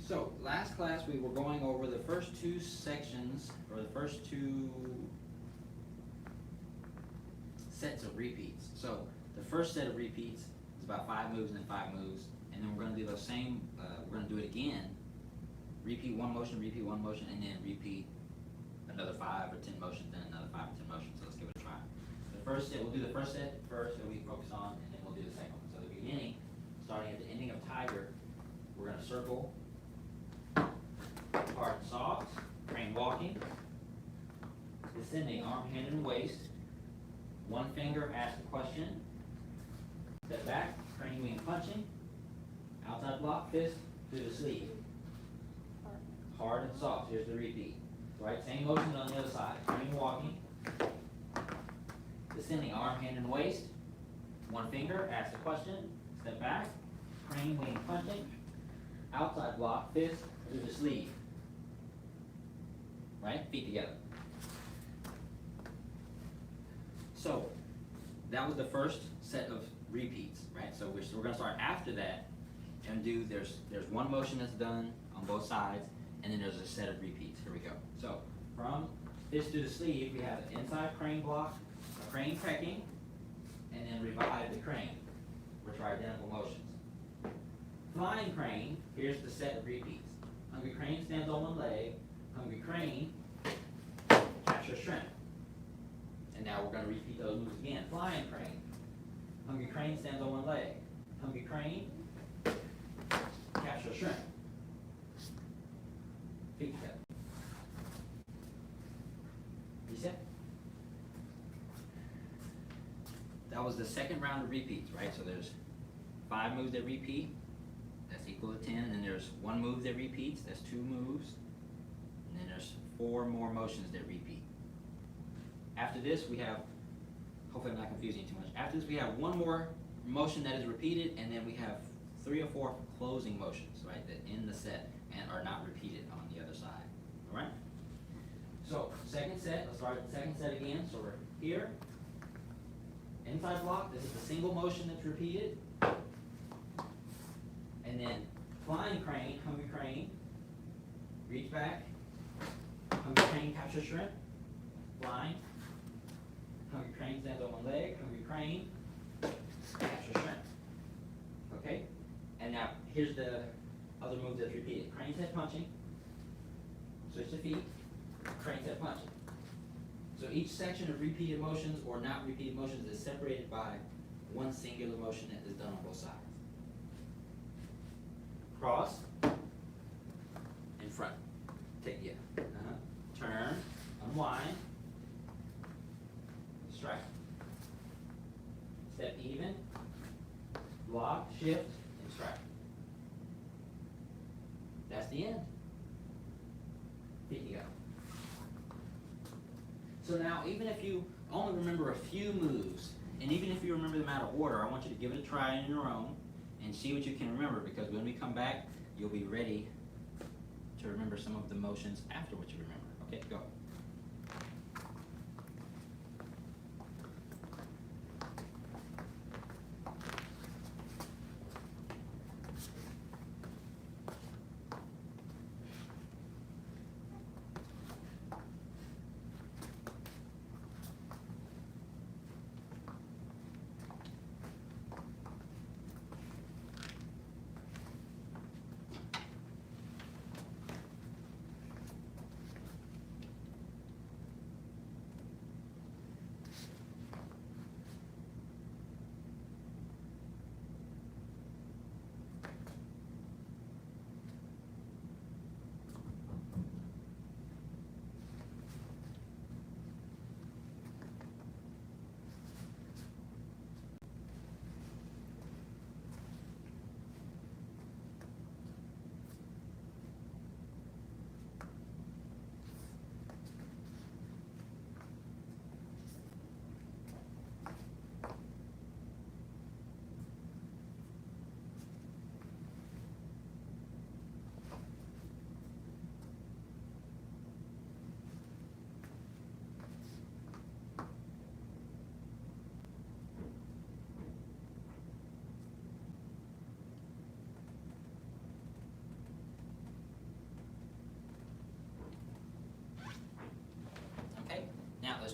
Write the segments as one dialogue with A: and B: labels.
A: So, last class we were going over the first two sections, or the first two sets of repeats. So, the first set of repeats is about 5 moves and then 5 moves, and then we're going to do those same, we're going to do it again. Repeat one motion, and then repeat another 5 or 10 motions, then another 5 or 10 motions. So let's give it a try. The first set, we'll do the first set first that we focus on, and then we'll do the second one. So the beginning, starting at the ending of tiger, we're going to circle, hard and soft, crane walking, descending, arm, hand, and waist, one finger, ask a question, step back, crane wing punching, outside block, fist through the sleeve. Hard and soft, here's the repeat. Right, same motion on the other side. Crane walking, descending, arm, hand, and waist, one finger, ask a question, step back, crane wing punching, outside block, fist through the sleeve. Right, feet together. So, that was the first set of repeats, right? So we're going to start after that and do, there's one motion that's done on both sides, and then there's a set of repeats. Here we go. So, from fist to the sleeve, we have an inside crane block, a crane pecking, and then revive the crane, which are identical motions. Flying crane, here's the set of repeats. Hungry crane stands on one leg, hungry crane, capture shrimp. And now we're going to repeat those moves again. Flying crane, hungry crane stands on one leg, hungry crane, capture shrimp. Feet together. Reset. That was the second round of repeats, right? So there's 5 moves that repeat, that's equal to 10, and then there's 1 move that repeats, that's 2 moves, and then there's 4 more motions that repeat. After this we have, hopefully I'm not confusing you too much, after this we have 1 more motion that is repeated, and then we have 3 or 4 closing motions, right, that end the set and are not repeated on the other side. Alright? So, second set, let's start the second set again. So we're here, inside block, this is the single motion that's repeated. And then flying crane, hungry crane, reach back, hungry crane, capture shrimp, flying, hungry crane stands on one leg, hungry crane, capture shrimp. Okay? And now, here's the other move that's repeated. Crane's head punching, switch the feet, crane's head punching. So each section of repeated motions or not repeated motions is separated by one singular motion that is done on both sides. Cross, in front, take, yeah, turn, unwind, strike, step even, block, shift, and strike. That's the end. Feet together. So now, even if you only remember a few moves, and even if you remember them out of order, I want you to give it a try on your own and see what you can remember, because when we come back, you'll be ready to remember some of the motions after what you remember. Okay, go.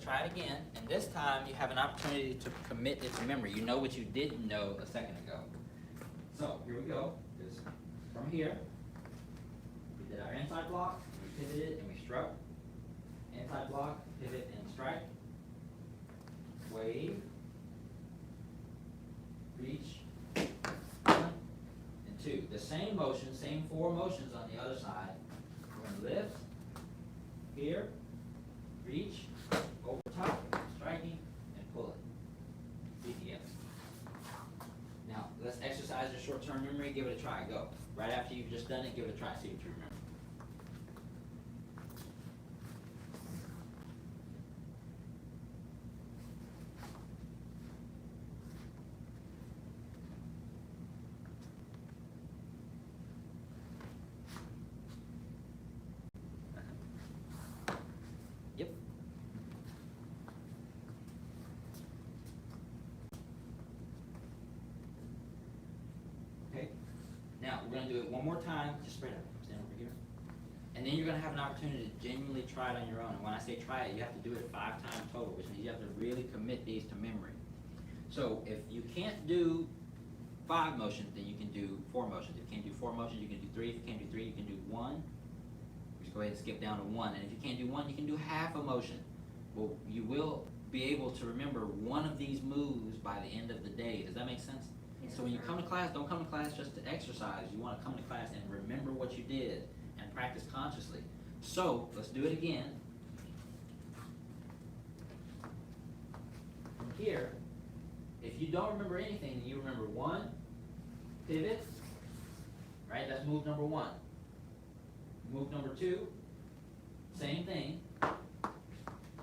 A: try it again, and this time you have an opportunity to commit it to memory. You know what you didn't know a second ago. So here we go. Just from here, we did our inside block, we pivoted and we struck. Inside block, pivot and strike. Wave, reach, 1 and 2. The same motion, same 4 motions on the other side. We're going to lift, here, reach, over top, striking, and pull it. BTS. Now, let's exercise your short-term memory. Give it a try. Go. Right after you've just done it, give it a try. See what you remember. Yep. Okay. Now we're going to do it one more time. Just straight up. Stand over here. And then you're going to have an opportunity to genuinely try it on your own. And when I say try it, you have to do it 5 times total, which means you have to really commit these to memory. So if you can't do 5 motions, then you can do 4 motions. If you can't do 4 motions, you can do 3. If you can't do 3, you can do 1. Just go ahead and skip down to 1. And if you can't do 1, you can do half a motion. Well, you will be able to remember one of these moves by the end of the day. Does that make sense? Yes. So when you come to class, don't come to class just to exercise. You want to come to class and remember what you did and practice consciously. So let's do it again. From here, if you don't remember anything, you remember 1, pivot, right? That's move number 1. Move number 2, same thing,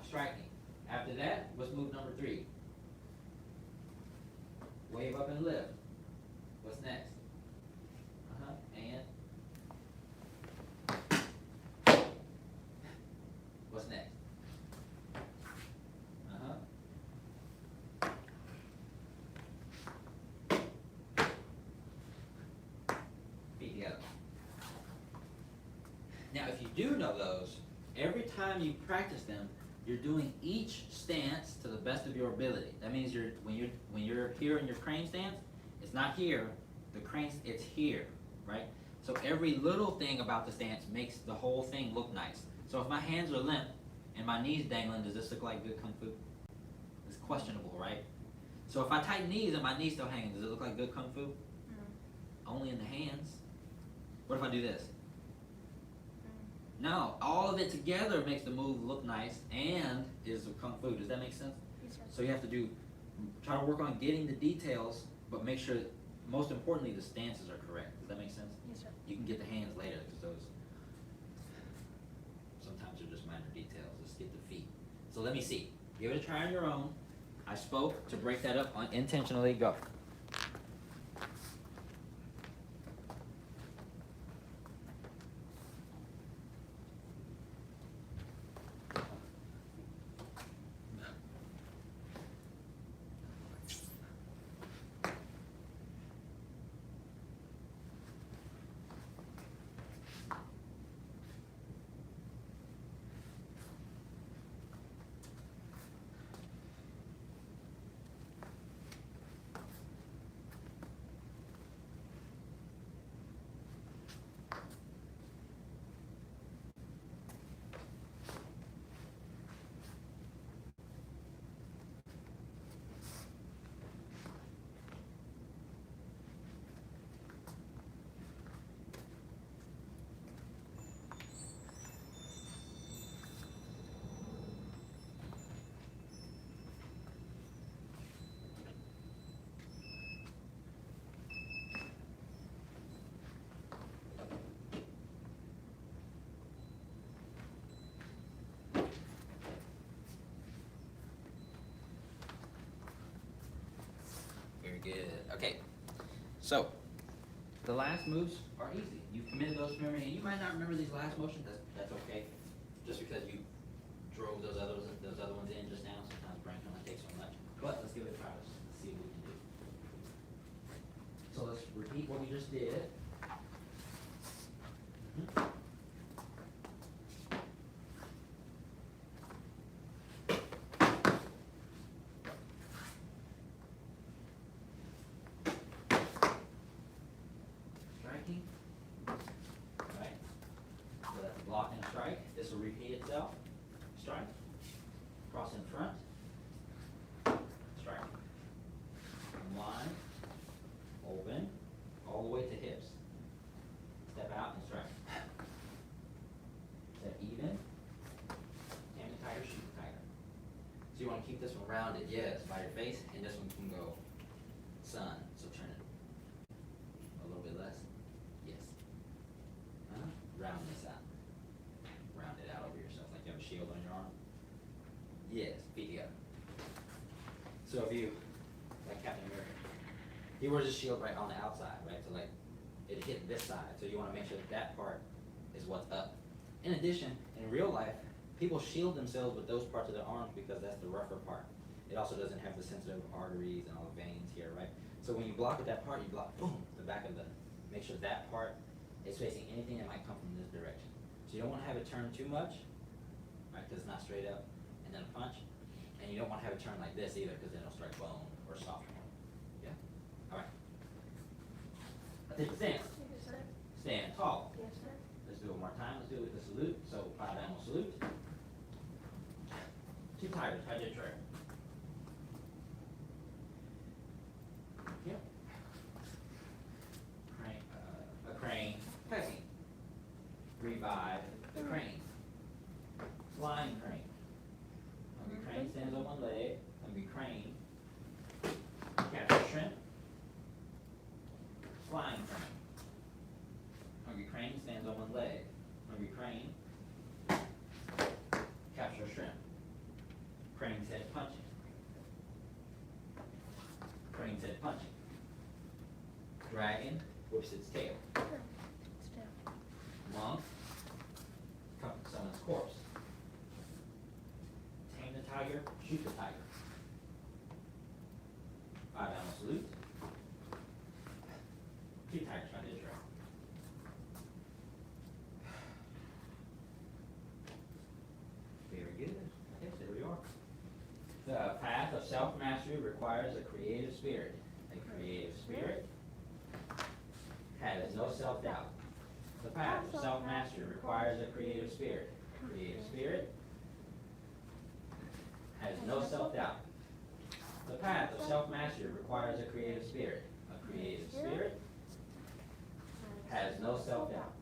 A: striking. After that, what's move number 3? Wave up and lift. What's next? And what's next? Feet together. Now, if you do know those, every time you practice them, you're doing each stance to the best of your ability. That means when you're here in your crane stance, it's not here. The crane, it's here, right? So every little thing about the stance makes the whole thing look nice. So if my hands are limp and my knees dangling, does this look like good kung fu? It's questionable, right? So if I tighten knees and my knees still hanging, does it look like good kung fu? Only in the hands. What if I do this? No, all of it together makes the move look nice and is kung fu. Does that make sense?
B: Yes, sir.
A: So you have to try to work on getting the details, but make sure, most importantly, the stances are correct. Does that make sense?
B: Yes, sir.
A: You can get the hands later because those sometimes are just minor details. Let's get the feet. So let me see. Give it a try on your own. I spoke to break that up intentionally. Go. Good. Okay. So, the last moves are easy. You've committed those to memory, and you might not remember these last motions. That's okay. Just because you drove those other ones in just now, sometimes brain can only take so much. But let's give it a try. Let's see what we can do. So let's repeat what we just did. block and strike. This will repeat itself. Strike. Cross in front. Strike. Line. Open. All the way to hips. Step out and strike. Step even. Tame the tiger, shoot the tiger. So you want to keep this one rounded, yes, by your face, and this one can go sun. So turn it a little bit less. Yes. Round this out. Round it out over yourself, like you have a shield on your arm. Yes, feet together. So if you, like Captain America, he wears a shield right on the outside, right? So like, it hit this side, so you want to make sure that part is what's up. In addition, in real life, people shield themselves with those parts of their arms because that's the rougher part. It also doesn't have the sensitive arteries and all the veins here, right? So when you block with that part, you block, boom, the back of the, make sure that part is facing anything that might come from this direction. So you don't want to have it turn too much, right, because it's not straight up, and then a punch. And you don't want to have it turn like this either, because then it'll strike bone or soft bone. Yeah? All right. I take the stance.
B: Yes, sir.
A: Stand tall.
B: Yes, sir.
A: Let's do it one more time. Let's do it with the salute. So 5 animal salute. 2 tigers. High ditch trail. Yep. Crane, a crane. Pecking. Revive the crane. Flying crane. Hungry crane stands on one leg. Hungry crane. Capture shrimp. Flying crane. Hungry crane stands on one leg. Hungry crane. Capture shrimp. Crane's head punching. Crane's head punching. Dragon whips its tail.
B: Step.
A: Monk summons corpse. Tame the tiger, shoot the tiger. 5 animal salute. 2 tigers trying to distract. Very good. Okay, so there we are. The path of self-mastery requires a creative spirit. A creative spirit has no self-doubt. The path of self-mastery requires a creative spirit. A creative spirit has no self-doubt. The path of self-mastery requires a creative spirit. A creative spirit has no self-doubt.